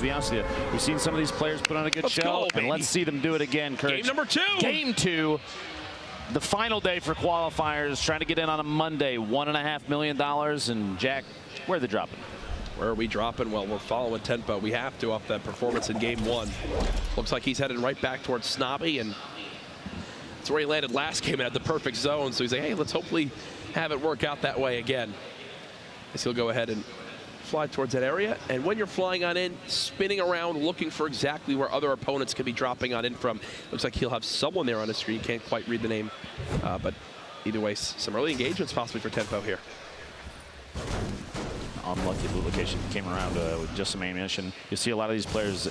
to be honest with you. We've seen some of these players put on a good show, and let's see them do it again, Courage. Game number 2. Game 2. The final day for qualifiers, trying to get in on a Monday. $1.5 million. And Jack, where are they dropping? Where are we dropping? Well, we're following tempo. We have to off that performance in game 1. Looks like he's headed right back towards Snobby, and that's where he landed last game and had the perfect zone. So he's like, hey, let's hopefully have it work out that way again. As he'll go ahead and fly towards that area. And when you're flying on in, spinning around, looking for exactly where other opponents could be dropping on in from. Looks like he'll have someone there on his screen. Can't quite read the name. But either way, some early engagements possibly for tempo here. Unlucky loot location came around with just some ammunition. You see a lot of these players,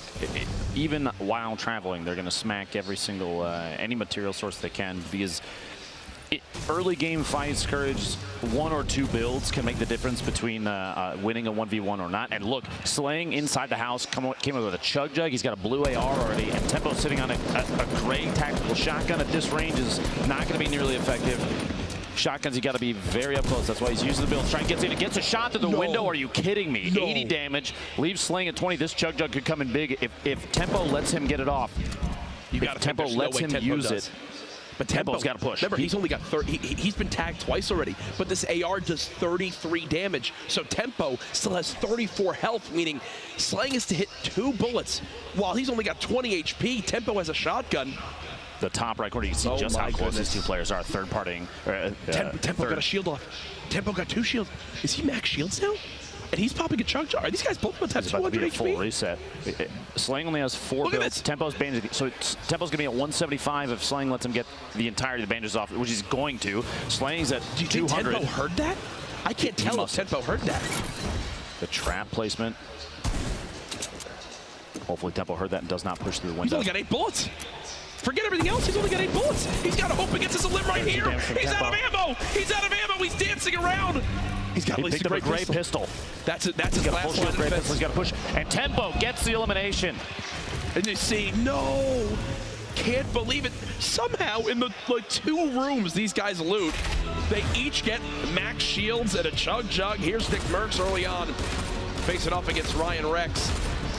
even while traveling, they're going to smack every single, any material source they can, because early game fights, Courage, 1 or 2 builds can make the difference between winning a 1v1 or not. And look, Slaying inside the house came up with a chug jug. He's got a blue AR already, and Tempo sitting on a gray tactical shotgun at this range is not going to be nearly effective. Shotguns, you got to be very up close. That's why he's using the build. Trying to get in. It gets a shot through the window. Are you kidding me? 80 damage. Leaves Slaying at 20. This chug jug could come in big if Tempo lets him get it off. Tempo lets him use it. But Tempo's got to push. Remember, he's only got 30. He's been tagged twice already, but this AR does 33 damage. So Tempo still has 34 health, meaning Slaying is to hit 2 bullets. While he's only got 20 HP, Tempo has a shotgun. The top right corner, you can see just how close these 2 players are. Third partying. Tempo got a shield off. Tempo got 2 shields. Is he max shields now? And he's popping a chug jar. Are these guys both with 200 HP? Full reset. Slaying only has 4 builds. Tempo's bandaged. So Tempo's going to be at 175 if Slaying lets him get the entirety of the bandages off, which he's going to. Slaying's at 200. Do you think Tempo heard that? I can't tell if Tempo heard that. The trap placement. Hopefully Tempo heard that and does not push through the window. He's only got 8 bullets. Forget everything else. He's only got 8 bullets. He's got to hope against his limb right here. He's out of ammo. He's out of ammo. He's dancing around. He's got picked up a gray pistol. That's his last line of defense. He's got to push. And Tempo gets the elimination. And you see, no. Can't believe it. Somehow, in the 2 rooms these guys loot, they each get max shields and a chug jug. Here's Nick Merckx early on, facing off against Ryan Rex.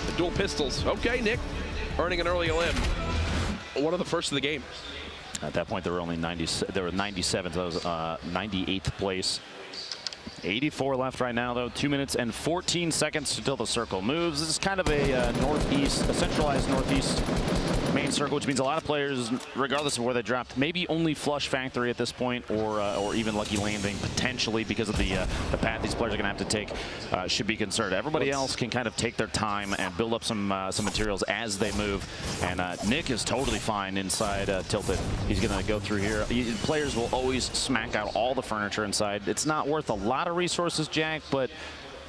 The dual pistols. Okay, Nick, earning an early limb. One of the first of the game. At that point, there were only 97. There were 97. So that was 98th place. 84 left right now, though. 2 minutes and 14 seconds until the circle moves. This is kind of a northeast, a centralized northeast main circle, which means a lot of players, regardless of where they dropped, maybe only Flush Factory at this point, or even Lucky Landing potentially because of the path these players are going to have to take, should be concerned. Everybody else can kind of take their time and build up some materials as they move. And Nick is totally fine inside Tilted. He's going to go through here. Players will always smack out all the furniture inside. It's not worth a lot of resources, Jack, but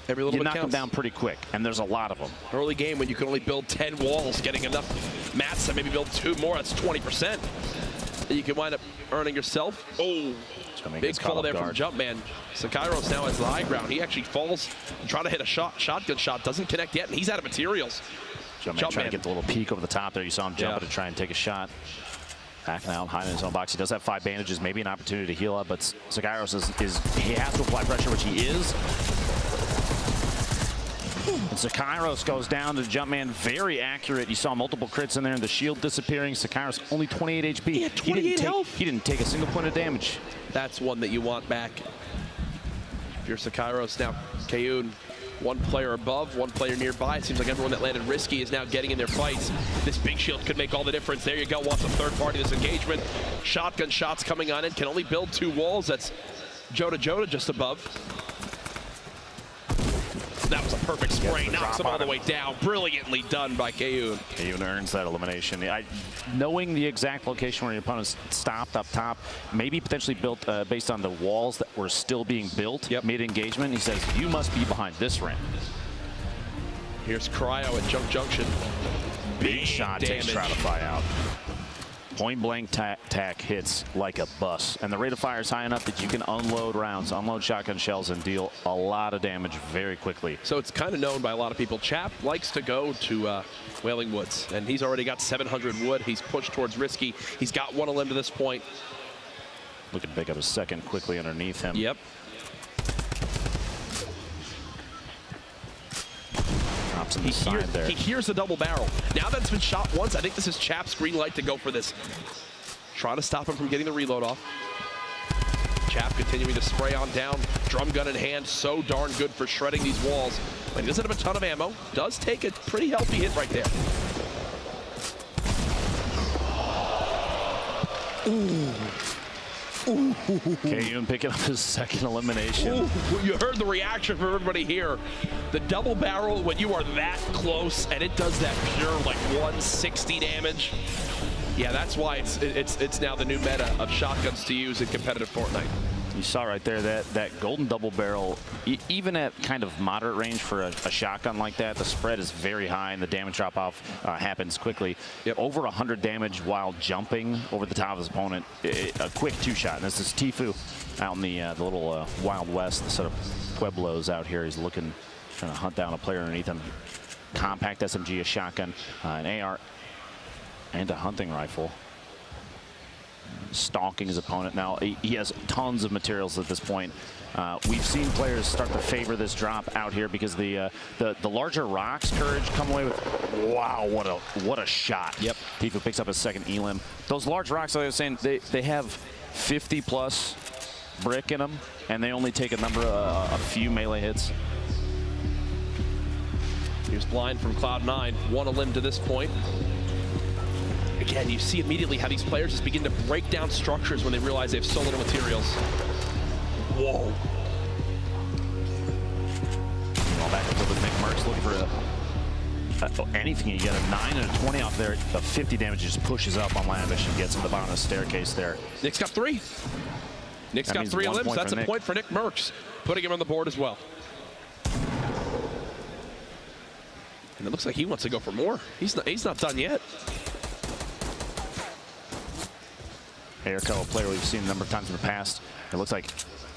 every little you bit knock counts. them down pretty quick, and there's a lot of them. Early game when you can only build 10 walls, getting enough mats to maybe build 2 more, that's 20%. And you can wind up earning yourself. Oh, big fall there from Jumpman. Sakairos now has the high ground. He actually falls and trying to hit a shotgun shot, doesn't connect yet, and he's out of materials. Jumpman trying to get the little peek over the top there. You saw him jump to try and take a shot. Backing out, hiding in his own box. He does have 5 bandages, maybe an opportunity to heal up, but Sakairos he has to apply pressure, which he is. And Sakairos goes down to Jumpman, very accurate. You saw multiple crits in there, and the shield disappearing. Sakairos only 28 HP. He had 28 health. He didn't take a single point of damage. That's one that you want back. If you're Sakairos now, Kayun, 1 player above, 1 player nearby. It seems like everyone that landed risky is now getting in their fights. This big shield could make all the difference. There you go, wants a third party this engagement. Shotgun shots coming on in, can only build 2 walls. That's Joda just above. That was a perfect spray, knocks him all the way down. Brilliantly done by Kayun. Kayun earns that elimination. Knowing the exact location where your opponents stopped up top, maybe potentially built based on the walls that were still being built mid-engagement, he says, you must be behind this rim. Here's Cryo at Junk Junction. Big shot takes Stratify out. Point blank tack hits like a bus, and the rate of fire is high enough that you can unload rounds, unload shotgun shells, and deal a lot of damage very quickly. So it's kind of known by a lot of people. Chap likes to go to Wailing Woods, and he's already got 700 wood. He's pushed towards Risky. He's got 1 limb to this point. Looking to pick up a second quickly underneath him. Yep. steps in the side there. He hears the double barrel. Now that it's been shot once, I think this is Chap's green light to go for this. Trying to stop him from getting the reload off. Chap continuing to spray on down, drum gun in hand, so darn good for shredding these walls. But he doesn't have a ton of ammo. Does take a pretty healthy hit right there. Even picking up his second elimination. Ooh, you heard the reaction from everybody here. The double barrel, when you are that close, and it does that pure like 160 damage. Yeah, that's why it's now the new meta of shotguns to use in competitive Fortnite. You saw right there that golden double barrel, even at kind of moderate range for a shotgun like that, the spread is very high and the damage drop off happens quickly. Yep. Over 100 damage while jumping over the top of his opponent. A quick two-shot. And this is Tfue out in the little Wild West, the sort of Pueblos out here. He's looking, trying to hunt down a player underneath him. Compact SMG, a shotgun, an AR, and a hunting rifle. Stalking his opponent. Now he has tons of materials at this point. We've seen players start to favor this drop out here because the larger rocks, Courage, come away with. Wow, what a shot! Yep. Tfue picks up his second elim. Those large rocks, like I was saying, they have 50+ brick in them, and they only take a few melee hits. He was blind from Cloud9, one a limb to this point. Again, you see immediately how these players just begin to break down structures when they realize they have so little materials. Whoa. Ball back up with Nick Merckx looking for anything. You get a 9 and a 20 off there. The 50 damage just pushes up on Lavish and gets him to the bottom of the staircase there. Nick's got 3. Nick's got 3 limbs. That's a point for Nick Merckx, putting him on the board as well. And it looks like he wants to go for more. He's not done yet. Airco, a player we've seen a number of times in the past. It looks like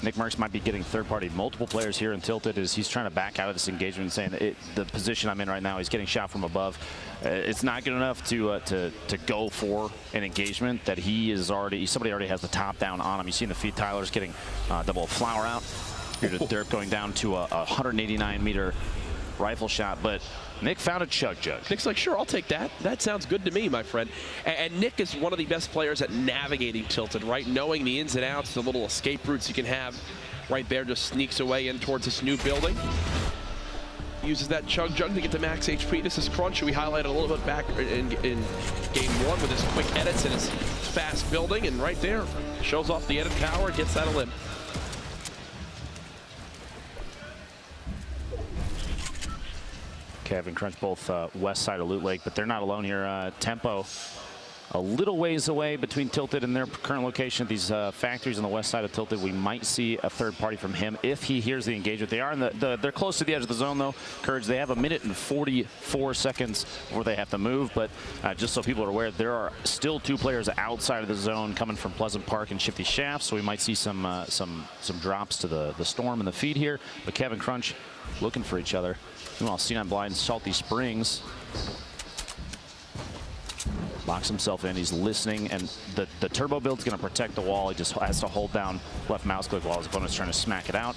Nick Merckx might be getting third-party multiple players here in Tilted as he's trying to back out of this engagement and saying the position I'm in right now, he's getting shot from above. It's not good enough to go for an engagement that somebody already has the top down on him. You see in the feed Tyler's getting double flower out. Here to Dirk going down to a 189-meter rifle shot, but Nick found a chug jug. Nick's like, sure, I'll take that. That sounds good to me, my friend. And Nick is one of the best players at navigating Tilted, right? Knowing the ins and outs, the little escape routes you can have right there, just sneaks away in towards this new building. Uses that chug jug to get to max HP. This is Crunch, who we highlighted a little bit back in game 1 with his quick edits and his fast building. And right there, shows off the edit power, gets that a limb. Kevin Crunch both west side of Loot Lake, but they're not alone here. Tempo a little ways away between Tilted and their current location at these factories on the west side of Tilted. We might see a third party from him if he hears the engagement. They are in they're close to the edge of the zone though. Courage, they have 1 minute and 44 seconds before they have to move, but just so people are aware, there are still 2 players outside of the zone coming from Pleasant Park and Shifty Shafts, so we might see some drops to the storm and the feed here. But Kevin Crunch looking for each other. Meanwhile, C9 Blind, Salty Springs locks himself in. He's listening, and the turbo build's going to protect the wall. He just has to hold down left mouse click while his opponent's trying to smack it out.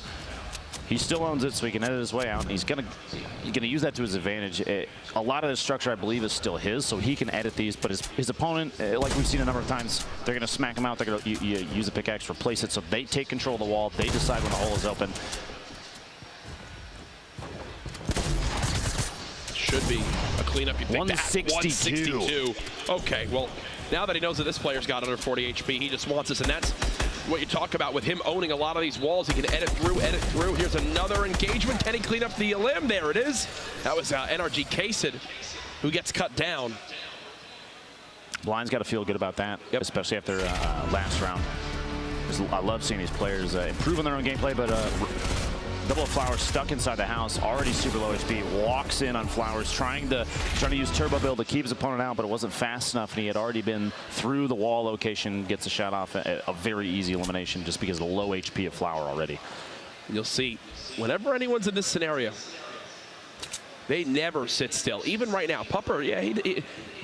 He still owns it, so he can edit his way out, and he's going to use that to his advantage. A lot of this structure, I believe, is still his, so he can edit these. But his opponent, like we've seen a number of times, they're going to smack him out. They're going to use a pickaxe, replace it, so they take control of the wall. They decide when the hole is open. Should be a cleanup. You think 162. 162. Okay, well, now that he knows that this player's got under 40 HP, he just wants this, and that's what you talk about with him owning a lot of these walls. He can edit through. Here's another engagement. Can he clean up the limb? There it is. That was NRG Kasid who gets cut down. Blind's got to feel good about that, especially after last round. I love seeing these players improve on their own gameplay, but Double Flowers stuck inside the house, already super low HP, walks in on Flowers, trying to use turbo build to keep his opponent out, but it wasn't fast enough, and he had already been through the wall location, gets a shot off, a very easy elimination just because of the low HP of Flower already. You'll see, whenever anyone's in this scenario, they never sit still. Even right now, Pupper, yeah,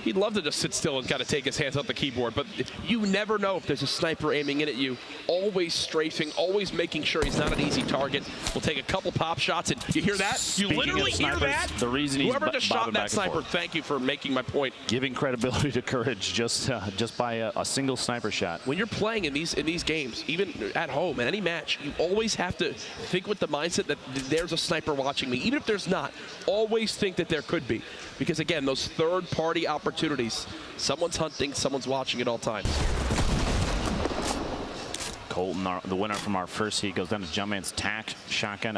He'd love to just sit still and kind of take his hands off the keyboard, but you never know if there's a sniper aiming in at you. Always strafing, always making sure he's not an easy target. We'll take a couple pop shots, and you hear that? Speaking you literally hear that? The reason he's Whoever just shot that sniper, thank you for making my point. Giving credibility to Courage just by a single sniper shot. When you're playing in these games, even at home, in any match, you always have to think with the mindset that there's a sniper watching me. Even if there's not, always think that there could be. Because again, those third-party opportunities, someone's hunting, someone's watching at all times. Colton, the winner from our first heat, goes down to Jumpman's tack shotgun.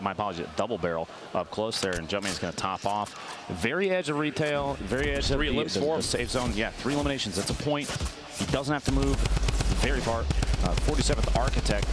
My apologies, double barrel up close there, and Jumpman's going to top off. Very edge of retail, very edge of the safe zone. Yeah, 3 eliminations. That's a point. He doesn't have to move very far. 47th Architect.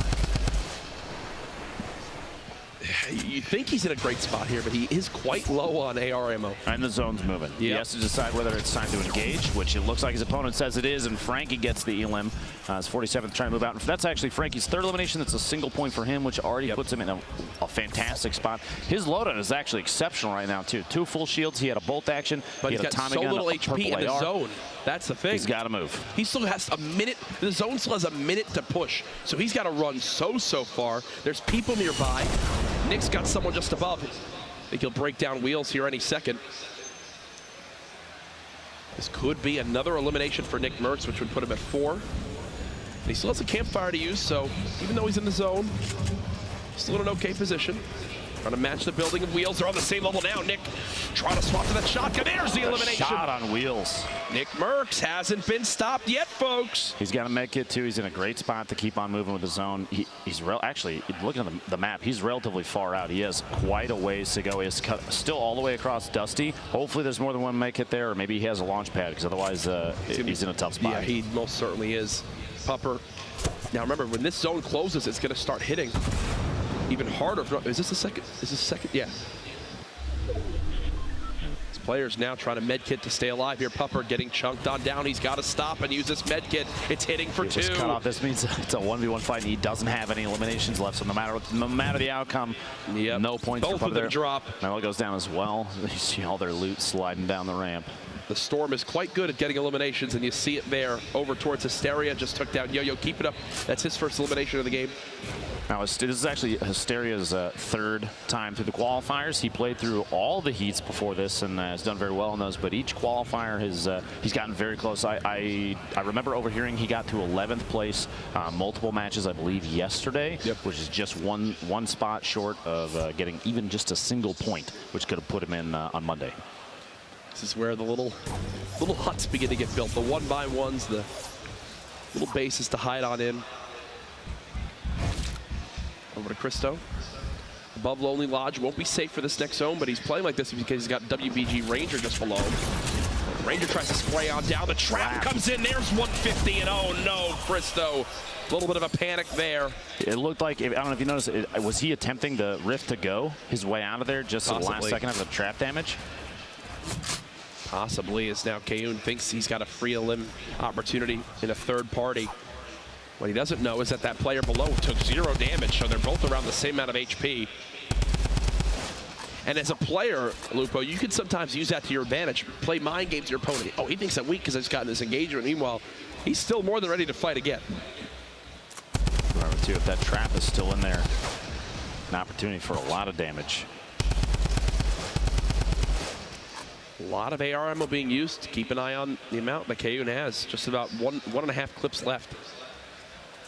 You think he's in a great spot here, but he is quite low on AR ammo. And the zone's moving. Yep. He has to decide whether it's time to engage, which it looks like his opponent says it is, and Frankie gets the elim. His 47th trying to move out. That's actually Frankie's 3rd elimination. That's a single point for him, which already puts him in a fantastic spot. His loadout is actually exceptional right now, too. 2 full shields. He had a bolt action. But he had he's got so little HP in the zone. That's the thing. He's got to move. He still has a minute. The zone still has a minute to push. So he's got to run so far. There's people nearby. Nick's got someone just above. I think he'll break down wheels here any second. This could be another elimination for Nick Merckx, which would put him at 4. And he still has a campfire to use, so even though he's in the zone, he's still in an okay position. Trying to match the building of wheels. They're on the same level now. Nick trying to swap to that shotgun. There's the elimination. Shot on wheels. Nick Merckx hasn't been stopped yet, folks. He's got a med kit, too. He's in a great spot to keep on moving with the zone. He's actually, looking at the map, he's relatively far out. He has quite a ways to go. He's still all the way across Dusty. Hopefully there's more than one med kit there, or maybe he has a launch pad, because otherwise he's in a tough spot. Yeah, he most certainly is. Pupper. Now remember, when this zone closes, it's going to start hitting even harder. Is this the second? Is this the second? Yeah. This player's now trying to med kit to stay alive here. Pupper getting chunked on down. He's got to stop and use this med kit. It's hitting for 2. Cut off. This means it's a 1v1 fight, and he doesn't have any eliminations left. So no matter the outcome, no points. Both of them drop. Now it goes down as well. You see all their loot sliding down the ramp. The Storm is quite good at getting eliminations, and you see it there over towards Hysteria. Just took down Yo-Yo. Keep it up. That's his first elimination of the game. Now, this is actually Hysteria's 3rd time through the qualifiers. He played through all the heats before this and has done very well in those, but each qualifier he's gotten very close. I remember overhearing he got to 11th place multiple matches, I believe, yesterday, which is just one spot short of getting even just a single point, which could have put him in on Monday. This is where the little huts begin to get built. The 1x1s, the little bases to hide on in. Over to Cristo. Above Lonely Lodge. Won't be safe for this next zone, but he's playing like this because he's got WBG Ranger just below him. Ranger tries to spray on down. The trap comes in. There's 150, and oh no, Cristo. A little bit of a panic there. It looked like, I don't know if you noticed, was he attempting the rift to go his way out of there just at the last second of the trap damage? Possibly, as now Kayun thinks he's got a free elim opportunity in a 3rd party. What he doesn't know is that that player below took 0 damage, so they're both around the same amount of HP. And as a player, Lupo, you can sometimes use that to your advantage. Play mind games to your opponent. Oh, he thinks I'm weak because I've gotten this engagement. Meanwhile, he's still more than ready to fight again. Remember, too, if that trap is still in there, an opportunity for a lot of damage. A lot of AR ammo being used. Keep an eye on the amount that Kayun has. Just about one and a half clips left.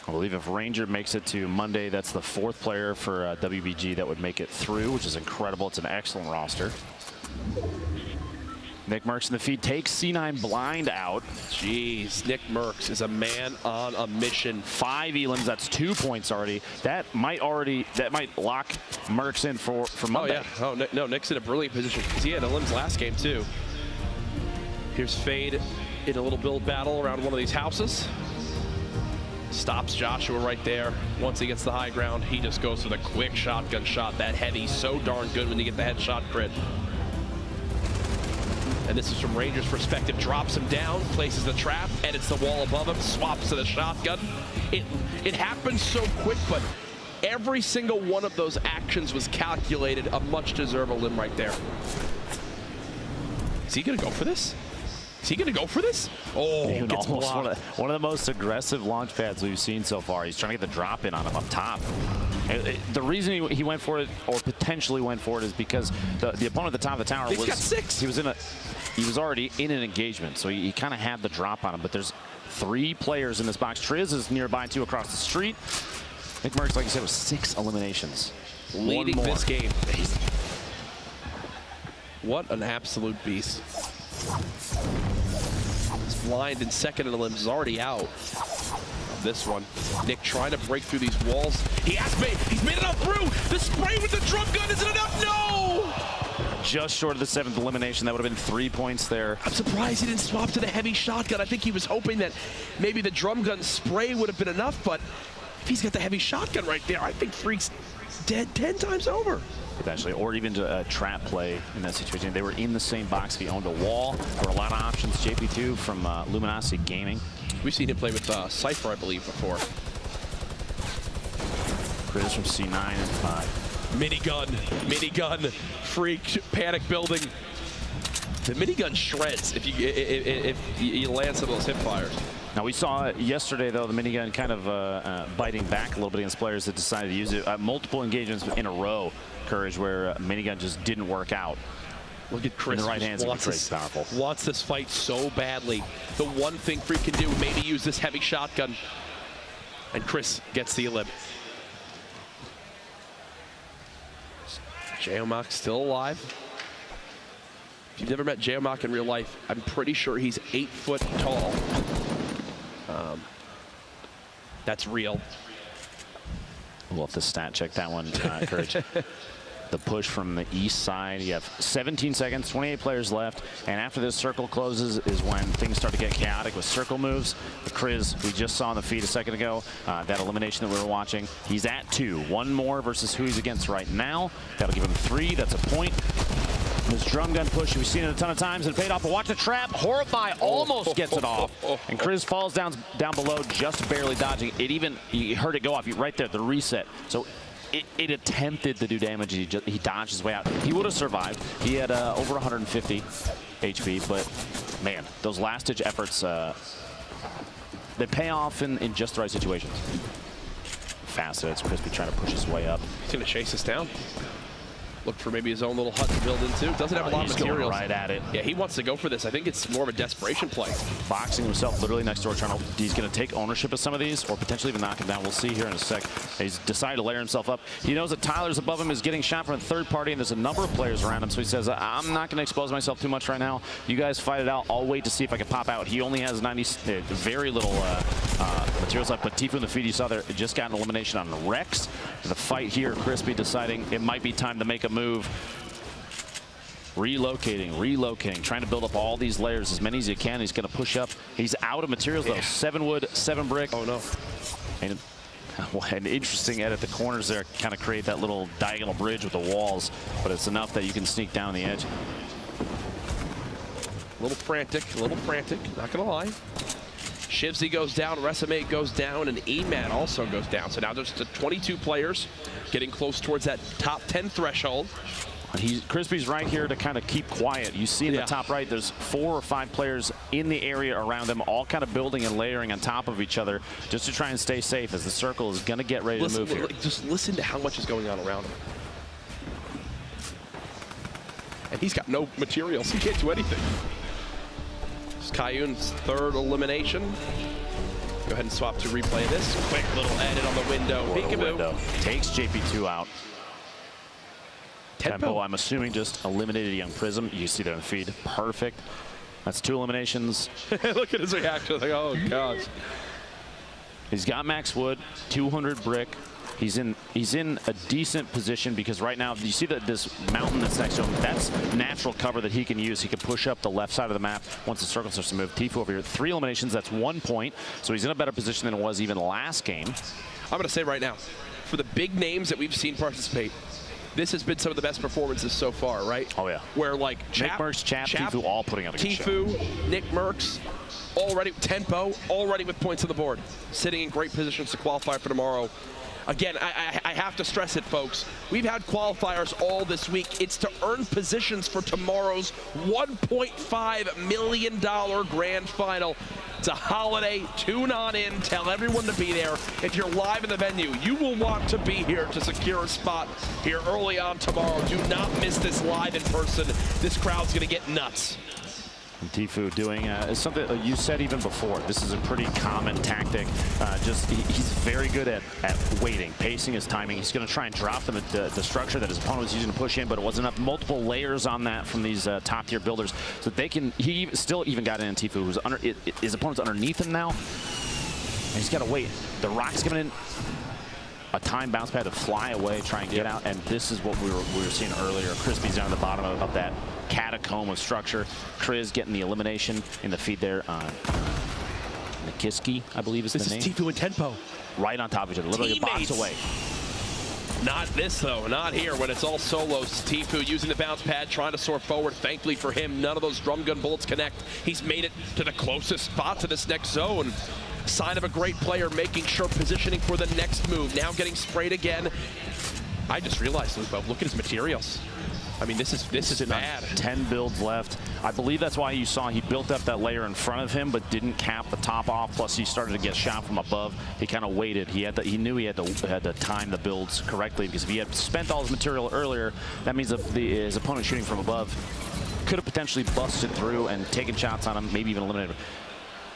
I believe if Ranger makes it to Monday, that's the 4th player for WBG that would make it through, which is incredible. It's an excellent roster. Nick Merckx in the feed takes C9 blind out. Jeez, Nick Merckx is a man on a mission. 5 elims, that's 2 points already. That might lock Merckx in for Monday. Oh yeah. Oh no, Nick's in a brilliant position because he had elims last game too. Here's Fade in a little build battle around one of these houses. Stops Joshua right there. Once he gets the high ground, he just goes for the quick shotgun shot. That heavy, so darn good when you get the headshot crit. And this is from Ranger's perspective. Drops him down, places the trap, edits the wall above him, swaps to the shotgun. It happens so quick, but every single one of those actions was calculated. A much deserved limb right there. Is he gonna go for this? Is he going to go for this? Oh, gets blocked. One of the most aggressive launch pads we've seen so far. He's trying to get the drop in on him up top. The reason he went for it, or potentially went for it, is because the opponent at the top of the tower He's got 6. He was already in an engagement, so he kind of had the drop on him. But there's 3 players in this box. Triz is nearby too, across the street. Nick Merckx, like you said, was 6 eliminations. Leading this game. What an absolute beast. His blind in second and the limbs is already out. This one, Nick trying to break through these walls. He's made it up through. The spray with the drum gun, isn't enough? No! Just short of the 7th elimination. That would have been 3 points there. I'm surprised he didn't swap to the heavy shotgun. I think he was hoping that maybe the drum gun spray would have been enough, but if he's got the heavy shotgun right there, I think Freak's dead 10 times over. Potentially, or even to a trap play in that situation. They were in the same box. He owned a wall. There were a lot of options. JP2 from Luminosity Gaming. We've seen him play with Cypher, I believe, before. Chris from C9 and 5. Minigun, Freak, panic building. The minigun shreds if you land some of those hip fires. Now, we saw yesterday, though, the minigun kind of biting back a little bit against players that decided to use it. Multiple engagements in a row, Courage, where minigun just didn't work out. Look at Chris. In the right hands, it's powerful. Wants this fight so badly. The one thing Freak can do, maybe use this heavy shotgun. And Chris gets the elim. Geomach still alive. If you've never met Geomach in real life, I'm pretty sure he's 8 foot tall. That's real. We'll have to stat check that one, Courage. The push from the east side. You have 17 seconds, 28 players left, and after this circle closes is when things start to get chaotic with circle moves. The Kriz we just saw on the feed a second ago, that elimination that we were watching, he's at 2. 1 more versus who he's against right now. That'll give him 3. That's a point. This drum gun push, we've seen it a ton of times and it paid off. But watch the trap. Horrify almost gets it off. And Kriz falls down below, just barely dodging. You heard it go off right there, the reset. So it attempted to do damage. He dodged his way out. He would have survived. He had over 150 HP, but man, those last-ditch efforts, they pay off in just the right situations. Fast, it's Crispy trying to push his way up. He's going to chase us down. Look for maybe his own little hut to build into. Doesn't have a lot of materials. Right at it. Yeah, he wants to go for this. I think it's more of a desperation play. Boxing himself literally next door, he's going to take ownership of some of these, or potentially even knock him down. We'll see here in a sec. He's decided to layer himself up. He knows that Tyler's above him, is getting shot from a third party, and there's a number of players around him. So he says, I'm not going to expose myself too much right now. You guys fight it out. I'll wait to see if I can pop out. He only has very little materials left, but Tfue in the feed you saw there just got an elimination on Rex. The fight here, Crispy deciding it might be time to make a move. Relocating, trying to build up all these layers, as many as he can. He's going to push up. He's out of materials, though. 7 wood, 7 brick. Oh, no. And an interesting edit. The corners there kind of create that little diagonal bridge with the walls, but it's enough that you can sneak down the edge. A little frantic, not going to lie. Shivzy goes down, Resume goes down, and Emat also goes down. So now there's 22 players getting close towards that top 10 threshold. Crispy's right here to kind of keep quiet. You see in the top right, there's 4 or 5 players in the area around them, all kind of building and layering on top of each other just to try and stay safe as the circle is going to get ready to move here. Just listen to how much is going on around him. And he's got no materials. He can't do anything. Kayun's 3rd elimination. Go ahead and swap to replay this. Quick little edit on the window. Peekaboo. Takes JP2 out. Tempo, I'm assuming, just eliminated Young Prism. You see there in the feed. Perfect. That's 2 eliminations. Look at his reaction. Like, oh, gosh. He's got max wood, 200 brick. He's in a decent position because right now, you see that this mountain that's next to him, that's natural cover that he can use. He can push up the left side of the map once the circle starts to move. Tfue over here, 3 eliminations, that's 1 point. So he's in a better position than it was even last game. I'm going to say right now, for the big names that we've seen participate, this has been some of the best performances so far, right? Oh, yeah. Where, like, Nick Merckx, Chap, Tfue all putting up a good show. Tfue, Nick Merckx, already, Tempo, already with points on the board. Sitting in great positions to qualify for tomorrow. Again, I have to stress it, folks. We've had qualifiers all this week. It's to earn positions for tomorrow's $1.5 million grand final. It's a holiday. Tune on in. Tell everyone to be there. If you're live in the venue, you will want to be here to secure a spot here early on tomorrow. Do not miss this live in person. This crowd's going to get nuts. And Tfue doing something you said even before. This is a pretty common tactic. He's very good at waiting, pacing his timing. He's going to try and drop them at the structure that his opponent was using to push in, but it wasn't enough. Multiple layers on that from these top tier builders, so they can. He still even got in Tfue, who's under his opponent's underneath him now. And he's got to wait. The rock's coming in. A time bounce pad to fly away, try and get out, and this is what we were seeing earlier. Crispy's down at the bottom of that catacomb of structure. Kriz getting the elimination in the feed there on Nikiski, I believe is the name. This is Tfue and Tenpo. Right on top of each other, literally Teammates. a box away. Not this, though. Not here when it's all solos. Tfue using the bounce pad, trying to soar forward. Thankfully for him, none of those drum gun bullets connect. He's made it to the closest spot to this next zone. Sign of a great player, making sure positioning for the next move. Now getting sprayed again. I just realized, look at his materials. I mean, this is bad. 10 builds left. I believe that's why you saw he built up that layer in front of him, but didn't cap the top off. Plus, he started to get shot from above. He kind of waited. He knew he had to time the builds correctly, because if he had spent all his material earlier, that means his opponent shooting from above could have potentially busted through and taken shots on him, maybe even eliminated him.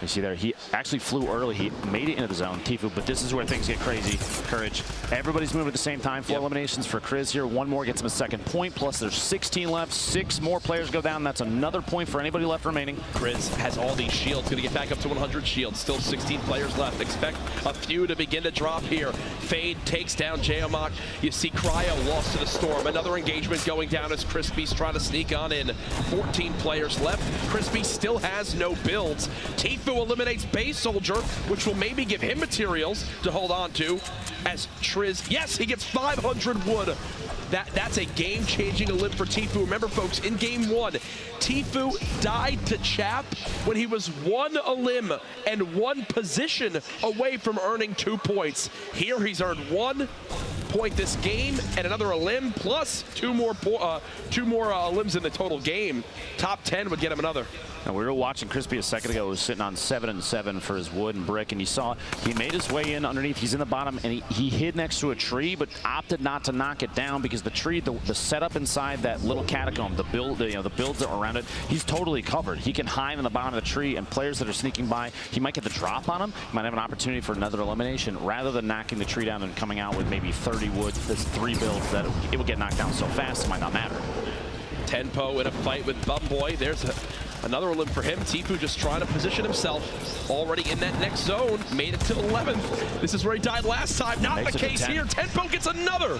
You see there, he actually flew early. He made it into the zone, Tfue, but this is where things get crazy. Courage. Everybody's moving at the same time. 4 eliminations for Kriz here. 1 more gets him a second point, plus there's 16 left. 6 more players go down. That's another point for anybody left remaining. Kriz has all these shields, going to get back up to 100 shields. Still 16 players left. Expect a few to begin to drop here. Fade takes down Jayamak. You see Cryo lost to the storm. Another engagement going down as Crispy's trying to sneak on in. 14 players left. Crispy still has no builds. Tfue eliminates Base Soldier, which will maybe give him materials to hold on to, as Triz, yes, he gets 500 wood. That's a game-changing elim for Tfue. Remember, folks, in game 1, Tfue died to Chap when he was 1 elim and 1 position away from earning 2 points. Here he's earned 1 point this game and another elim, plus 2 more elims in the total game. Top 10 would get him another. Now, we were watching Crispy a second ago. He was sitting on 7 and 7 for his wood and brick, and you saw he made his way in underneath. He's in the bottom, and he hid next to a tree, but opted not to knock it down because the tree, the setup inside that little catacomb, the builds that were around it, he's totally covered. He can hide in the bottom of the tree, and players that are sneaking by, he might get the drop on him. He might have an opportunity for another elimination, rather than knocking the tree down and coming out with maybe 30 wood. There's 3 builds that it would get knocked down so fast, it might not matter. Tenpo in a fight with Bumboy. There's another elim for him. Tfue just trying to position himself. Already in that next zone. Made it to 11th. This is where he died last time. Not the case here. Tenpo gets another.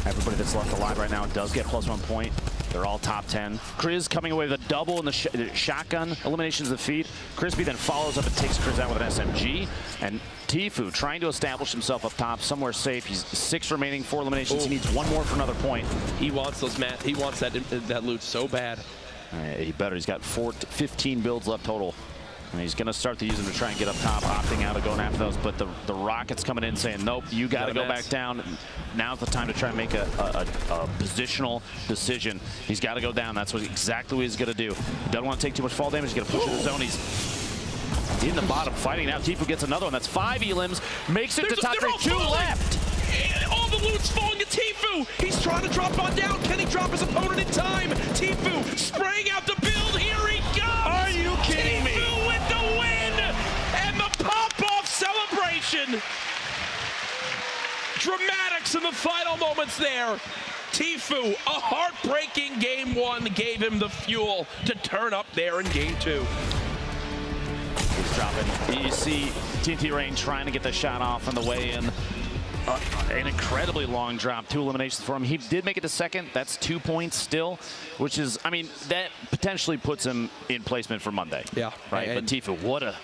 Everybody that's left alive right now does get +1 point. They're all top 10. Kriz coming away with a double in the shotgun. Eliminations of the feed. Crispy then follows up and takes Kriz out with an SMG. And Tfue trying to establish himself up top, somewhere safe. He's 6 remaining, 4 eliminations. Ooh. He needs 1 more for another point. He wants those, Matt. He wants that loot so bad. He better. He's got 15 builds left total. And he's going to start to use them to try and get up top, opting out of going after those. But the Rockets coming in saying, nope, you got to go back down. Now's the time to try and make a positional decision. He's got to go down. That's exactly what he's going to do. Doesn't want to take too much fall damage. He's going to push in the zone. He's in the bottom fighting now. Tfue gets another one. That's 5 elims. Makes it to top 3. 2 left. All the loot's falling to Tfue. He's trying to drop on down. Can he drop his opponent in time? Tfue spraying out the build. Here he goes. Are you kidding me? Tfue with the win and the pop-off celebration. Dramatics in the final moments there. Tfue, a heartbreaking game 1, gave him the fuel to turn up there in game 2. He's dropping. You see TNT Rain trying to get the shot off on the way in. An incredibly long drop, 2 eliminations for him. He did make it to second. That's 2 points still, which is, I mean, that potentially puts him in placement for Monday. Yeah. Right. But Tfue,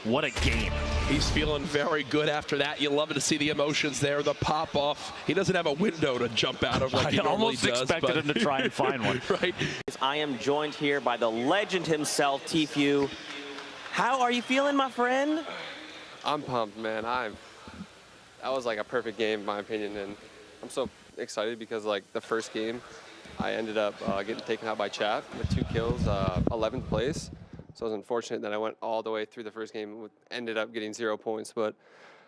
what a game. He's feeling very good after that. You love to see the emotions there, the pop off. He doesn't have a window to jump out of like he normally does. I almost expected him to try and find one. Right. I am joined here by the legend himself, Tfue. How are you feeling, my friend? I'm pumped, man. that was like a perfect game in my opinion, and I'm so excited because like the first game, I ended up getting taken out by Chat with 2 kills, 11th place. So it was unfortunate that I went all the way through the first game, ended up getting 0 points, but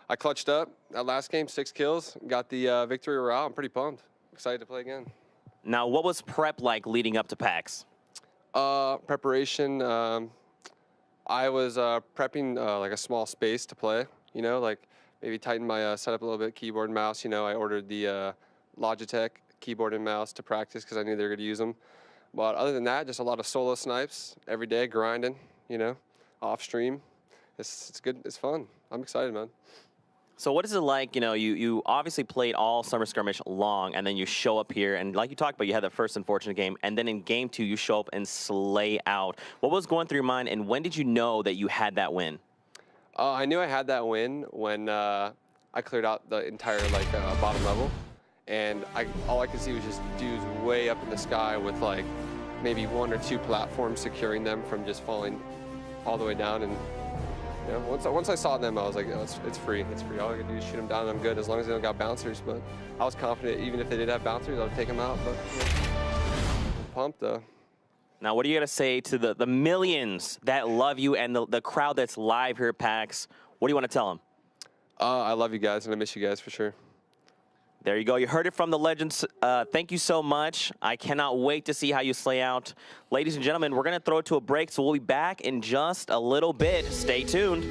I clutched up. That last game, 6 kills, got the victory morale. I'm pretty pumped. Excited to play again. Now, what was prep like leading up to PAX? Preparation. I was prepping like a small space to play. You know, like maybe tighten my setup a little bit, keyboard and mouse. You know, I ordered the Logitech keyboard and mouse to practice because I knew they were going to use them. But other than that, just a lot of solo snipes every day, grinding. You know, off stream. It's good. It's fun. I'm excited, man. So what is it like, you know, you obviously played all Summer Skirmish long, and then you show up here, and like you talked about, you had the first unfortunate game, and then in game 2, you show up and slay out. What was going through your mind, and when did you know that you had that win? I knew I had that win when I cleared out the entire like bottom level, and all I could see was just dudes way up in the sky with like maybe 1 or 2 platforms securing them from just falling all the way down. And you know, once I saw them, I was like, oh, it's free. It's free. All I gotta do is shoot them down, and I'm good as long as they don't got bouncers. But I was confident, even if they did have bouncers, I would take them out. But you know, I'm pumped though. Now, what are you going to say to the millions that love you and the crowd that's live here at PAX? What do you want to tell them? I love you guys, and I miss you guys for sure. There you go. You heard it from the legends. Thank you so much. I cannot wait to see how you slay out. Ladies and gentlemen, we're going to throw it to a break, so we'll be back in just a little bit. Stay tuned.